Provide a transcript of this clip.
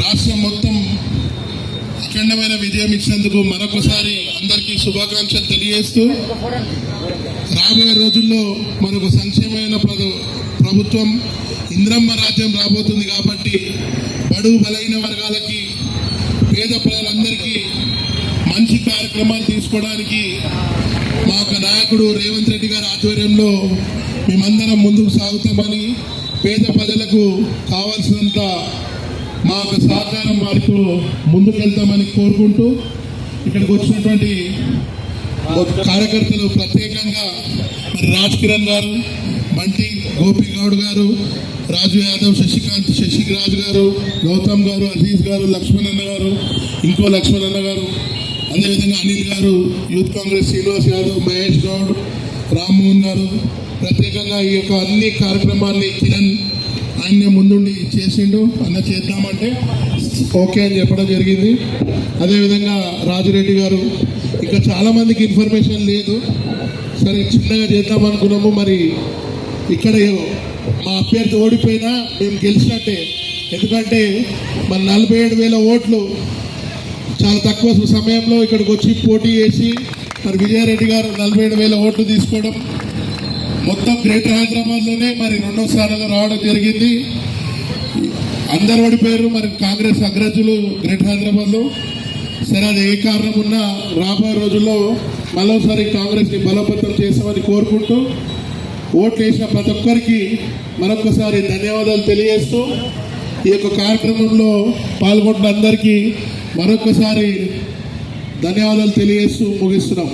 రాష్ట్రం మొత్తం అఖండమైన విజయం ఇచ్చినందుకు మరొకసారి అందరికీ శుభాకాంక్షలు తెలియజేస్తూ రాబోయే రోజుల్లో మరొక సంక్షేమమైన ప్రభుత్వం ఇంద్రమ్మ రాజ్యం రాబోతుంది కాబట్టి బడుగు బలైన వర్గాలకి పేద ప్రజలందరికీ మంచి కార్యక్రమాలు తీసుకోవడానికి మా యొక్క నాయకుడు రేవంత్ రెడ్డి గారి ఆధ్వర్యంలో మేమందరం ముందుకు సాగుతామని పేద ప్రజలకు కావాల్సినంత మా యొక్క సహకారం వారికి ముందుకెళ్తామని కోరుకుంటూ ఇక్కడికి వచ్చినటువంటి కార్యకర్తలు ప్రత్యేకంగా మరి రాజ్ కిరణ్ గారు, బంటి గోపి గౌడ్ గారు, రాజు యాదవ్, శశికాంత్, శశిరాజ్ గారు, గౌతమ్ గారు, అజీజ్ గారు, లక్ష్మణ్ అన్న గారు, ఇంకో లక్ష్మణ్ అన్న గారు, అదేవిధంగా అనిల్ గారు, యూత్ కాంగ్రెస్ శ్రీనివాస్ యాదవ్, మహేష్ గౌడ్, రామ్మోహన్ గారు, ప్రత్యేకంగా ఈ యొక్క అన్ని కార్యక్రమాన్ని కిరణ్ ఆయన్నే ముందుండి చేసిండు. అన్న చేద్దామంటే ఓకే అని చెప్పడం జరిగింది. అదేవిధంగా రాజురెడ్డి గారు, ఇంకా చాలామందికి ఇన్ఫర్మేషన్ లేదు, సరే చిన్నగా చేద్దాం అనుకున్నాము. మరి ఇక్కడ మా అభ్యర్థి ఓడిపోయినా మేము గెలిచినట్టే, ఎందుకంటే మన 47,000 ఓట్లు చాలా తక్కువ సమయంలో ఇక్కడికి వచ్చి పోటీ చేసి మరి విజయారెడ్డి గారు 47,000 ఓట్లు తీసుకోవడం, మొత్తం గ్రేటర్ హైదరాబాద్లోనే మరి 2వ స్థానంలో రావడం జరిగింది. అందరు ఓడిపోయారు, మరి కాంగ్రెస్ అగ్రజులు గ్రేటర్ హైదరాబాద్లో. సరే అది ఏ కారణం ఉన్నా రాబోయే రోజుల్లో మరోసారి కాంగ్రెస్ని బలోపేతం చేస్తామని కోరుకుంటూ ఓట్లు వేసిన ప్రతి ఒక్కరికి మరొకసారి ధన్యవాదాలు తెలియజేస్తూ ఈ యొక్క కార్యక్రమంలో పాల్గొన్న అందరికీ మరొకసారి ధన్యవాదాలు తెలియజేస్తూ ముగిస్తున్నాం.